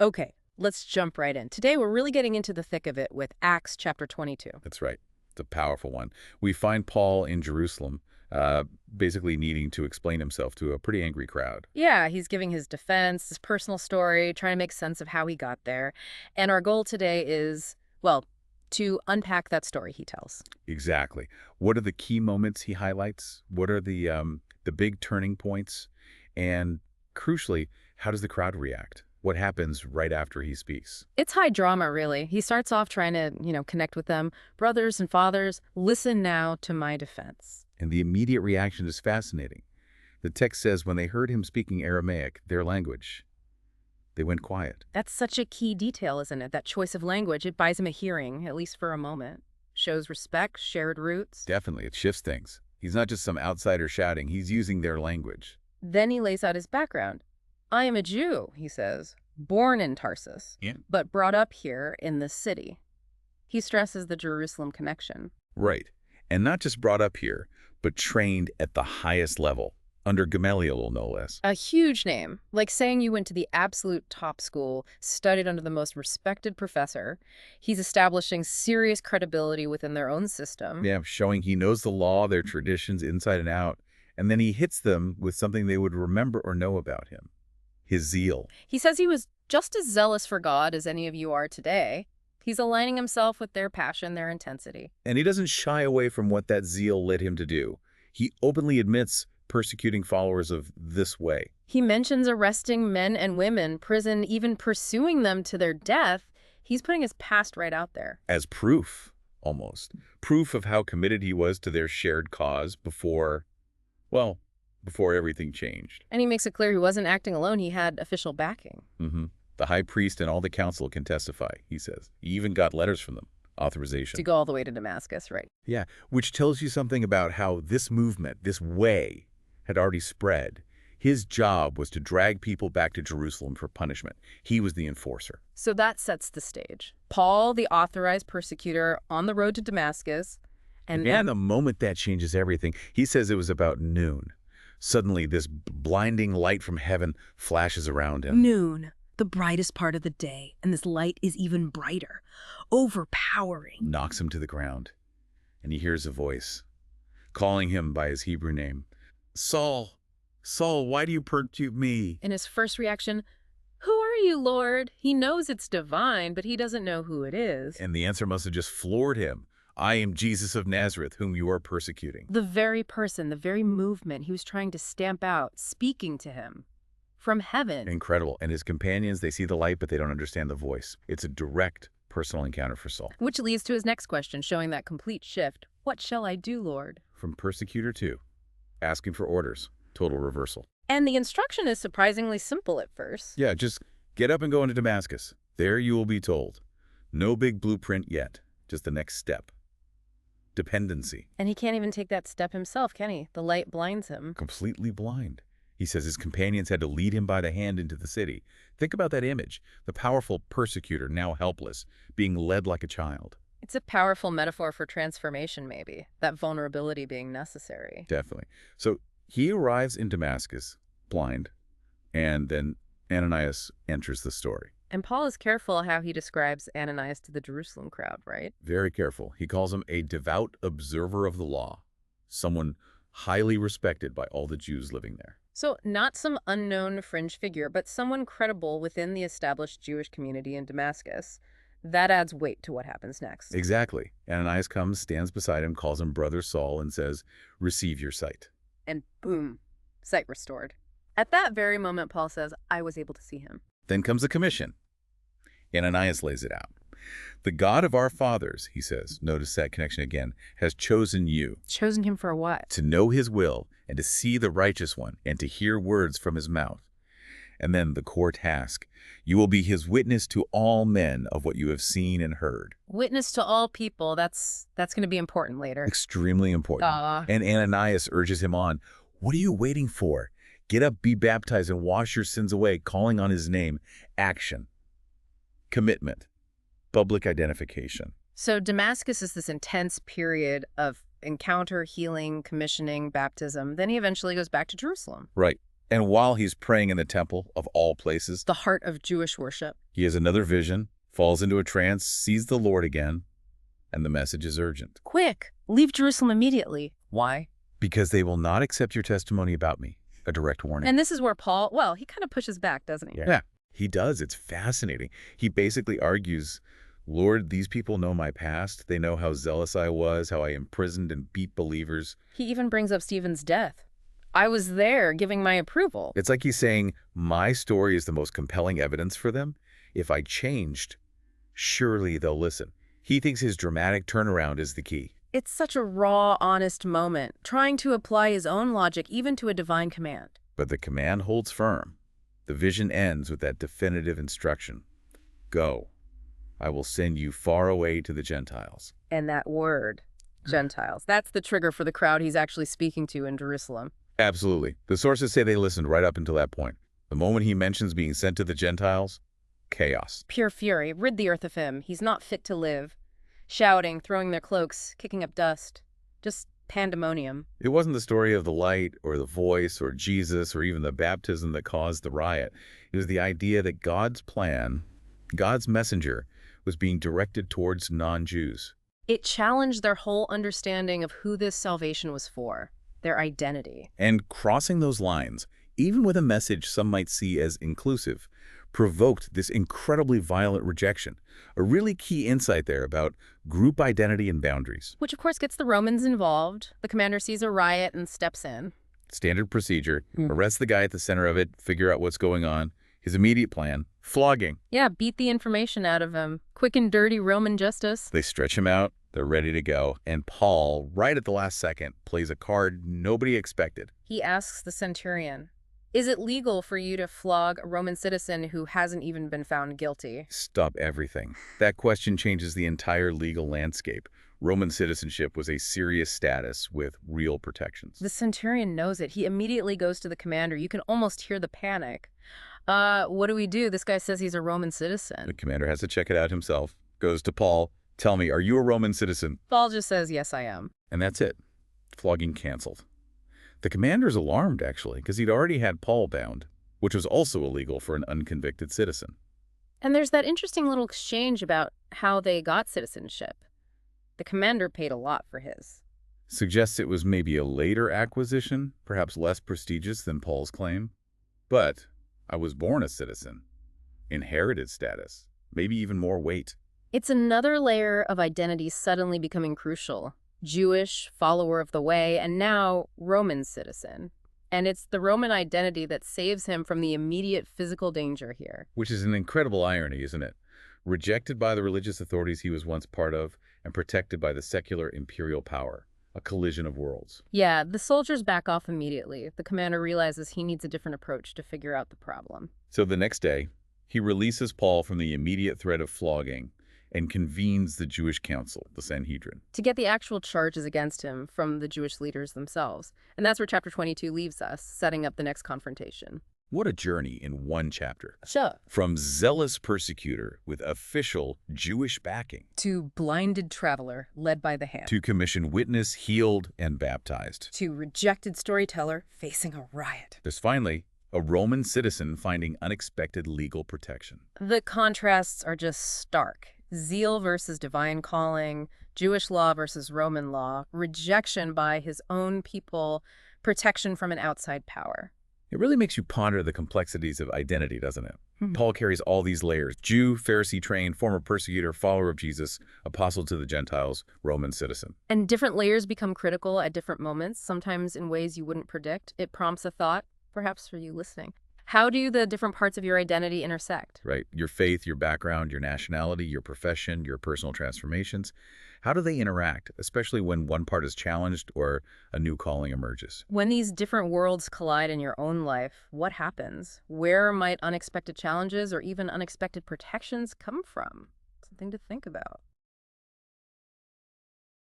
Okay, let's jump right in. Today, we're really getting into the thick of it with Acts chapter 22. That's right. It's a powerful one. We find Paul in Jerusalem, uh, basically needing to explain himself to a pretty angry crowd. Yeah, he's giving his defense, his personal story, trying to make sense of how he got there. And our goal today is, well, to unpack that story he tells. Exactly. What are the key moments he highlights? What are the big turning points? And crucially, how does the crowd react? What happens right after he speaks? It's high drama, really. He starts off trying to, connect with them. Brothers and fathers, listen now to my defense. And the immediate reaction is fascinating. The text says when they heard him speaking Aramaic, their language, they went quiet. That's such a key detail, isn't it? That choice of language, it buys him a hearing, at least for a moment. Shows respect, shared roots. Definitely, it shifts things. He's not just some outsider shouting, he's using their language. Then he lays out his background. I am a Jew, he says, born in Tarsus, Yeah. but brought up here in this city. He stresses the Jerusalem connection. Right. And not just brought up here, but trained at the highest level, under Gamaliel, no less. A huge name, like saying you went to the absolute top school, studied under the most respected professor. He's establishing serious credibility within their own system. Yeah, showing he knows the law, their traditions inside and out, and then he hits them with something they would remember or know about him. His zeal. He says he was just as zealous for God as any of you are today. He's aligning himself with their passion, their intensity. And he doesn't shy away from what that zeal led him to do. He openly admits persecuting followers of this way. He mentions arresting men and women, prison, even pursuing them to their death. He's putting his past right out there. As proof, almost. Proof of how committed he was to their shared cause before everything changed. And he makes it clear he wasn't acting alone. He had official backing. The high priest and all the council can testify, he says. He even got letters from them. Authorization. To go all the way to Damascus, right? Yeah, which tells you something about how this movement, this way, had already spread. His job was to drag people back to Jerusalem for punishment. He was the enforcer. So that sets the stage. Paul, the authorized persecutor, on the road to Damascus. And the moment that changes everything, he says it was about noon. Suddenly, this blinding light from heaven flashes around him. noon, the brightest part of the day, and this light is even brighter, overpowering. Knocks him to the ground, and he hears a voice calling him by his Hebrew name. Saul, Saul, why do you persecute me? And his first reaction, who are you, Lord? He knows it's divine, but he doesn't know who it is. And the answer must have just floored him. I am Jesus of Nazareth, whom you are persecuting. The very person, the very movement he was trying to stamp out, speaking to him from heaven. Incredible. And his companions, they see the light, but they don't understand the voice. It's a direct personal encounter for Saul. Which leads to his next question, showing that complete shift. What shall I do, Lord? From persecutor to asking for orders. Total reversal. And the instruction is surprisingly simple at first. Yeah, just get up and go into Damascus. There you will be told. No big blueprint yet, just the next step. Dependency. And he can't even take that step himself, can he? The light blinds him. Completely blind. He says his companions had to lead him by the hand into the city. Think about that image. The powerful persecutor, now helpless, being led like a child. It's a powerful metaphor for transformation, maybe. That vulnerability being necessary. Definitely. So he arrives in Damascus, blind, and then Ananias enters the story. And Paul is careful how he describes Ananias to the Jerusalem crowd, right? Very careful. He calls him a devout observer of the law, someone highly respected by all the Jews living there. So not some unknown fringe figure, but someone credible within the established Jewish community in Damascus. That adds weight to what happens next. Exactly. Ananias comes, stands beside him, calls him Brother Saul, and says, receive your sight. And boom, sight restored. At that very moment, Paul says, I was able to see him. Then comes a commission. Ananias lays it out. The God of our fathers, he says, notice that connection again, has chosen you. Chosen him for what? To know his will and to see the righteous one and to hear words from his mouth. And then the core task, you will be his witness to all men of what you have seen and heard. Witness to all people, that's going to be important later. Extremely important. And Ananias urges him on, what are you waiting for? Get up, be baptized, and wash your sins away, calling on his name. Action. Commitment. Public identification. So Damascus is this intense period of encounter, healing, commissioning, baptism. Then he eventually goes back to Jerusalem. Right. And while he's praying in the temple, of all places, The heart of Jewish worship. he has another vision, falls into a trance, sees the Lord again, and the message is urgent. Quick, leave Jerusalem immediately. Why? Because they will not accept your testimony about me. A direct warning. And this is where Paul, well, he kind of pushes back, doesn't he? Yeah, he does. It's fascinating. He basically argues, Lord, these people know my past. They know how zealous I was, how I imprisoned and beat believers. He even brings up Stephen's death. I was there giving my approval. It's like he's saying, my story is the most compelling evidence for them. If I changed, surely they'll listen. He thinks his dramatic turnaround is the key. It's such a raw, honest moment, trying to apply his own logic even to a divine command. But the command holds firm. The vision ends with that definitive instruction. Go. I will send you far away to the Gentiles. And that word, Gentiles, that's the trigger for the crowd he's actually speaking to in Jerusalem. Absolutely. The sources say they listened right up until that point. The moment he mentions being sent to the Gentiles, chaos. Pure fury, rid the earth of him. He's not fit to live. Shouting, throwing their cloaks, kicking up dust. Just pandemonium. It wasn't the story of the light or the voice or Jesus or even the baptism that caused the riot. It was the idea that God's plan, God's messenger, was being directed towards non-Jews. It challenged their whole understanding of who this salvation was for, their identity. And crossing those lines, even with a message some might see as inclusive, provoked this incredibly violent rejection. A really key insight there about group identity and boundaries. Which, of course, gets the Romans involved. The commander sees a riot and steps in. Standard procedure, arrest the guy at the center of it, figure out what's going on. His immediate plan, flogging. Yeah, beat the information out of him. Quick and dirty Roman justice. They stretch him out, they're ready to go. And Paul, right at the last second, plays a card nobody expected. He asks the centurion, is it legal for you to flog a Roman citizen who hasn't even been found guilty? Stop everything. That question changes the entire legal landscape. Roman citizenship was a serious status with real protections. The centurion knows it. He immediately goes to the commander. You can almost hear the panic. What do we do? This guy says he's a Roman citizen. The commander has to check it out himself. Goes to Paul. Tell me, are you a Roman citizen? Paul just says, yes, I am. And that's it. Flogging canceled. The commander's alarmed, actually, because he'd already had Paul bound, which was also illegal for an unconvicted citizen. And there's that interesting little exchange about how they got citizenship. The commander paid a lot for his. Suggests it was maybe a later acquisition, perhaps less prestigious than Paul's claim. But I was born a citizen. Inherited status. Maybe even more weight. It's another layer of identity suddenly becoming crucial. Jewish, follower of the way, and now Roman citizen. And it's the Roman identity that saves him from the immediate physical danger here. Which is an incredible irony, isn't it? Rejected by the religious authorities he was once part of, and protected by the secular imperial power. A collision of worlds. Yeah, the soldiers back off immediately. The commander realizes he needs a different approach to figure out the problem. So the next day, he releases Paul from the immediate threat of flogging and convenes the Jewish council, the Sanhedrin. To get the actual charges against him from the Jewish leaders themselves. And that's where chapter 22 leaves us, setting up the next confrontation. What a journey in one chapter. Sure. From zealous persecutor with official Jewish backing To blinded traveler led by the hand. to commissioned witness healed and baptized. To rejected storyteller facing a riot. There's finally a Roman citizen finding unexpected legal protection. The contrasts are just stark. Zeal versus divine calling, Jewish law versus Roman law, rejection by his own people, protection from an outside power. It really makes you ponder the complexities of identity, doesn't it? Paul carries all these layers. Jew, Pharisee-trained, former persecutor, follower of Jesus, apostle to the Gentiles, Roman citizen. And different layers become critical at different moments, sometimes in ways you wouldn't predict. It prompts a thought, perhaps for you listening. How do the different parts of your identity intersect? Right? Your faith, your background, your nationality, your profession, your personal transformations. How do they interact, especially when one part is challenged or a new calling emerges? When these different worlds collide in your own life, what happens? Where might unexpected challenges or even unexpected protections come from? Something to think about.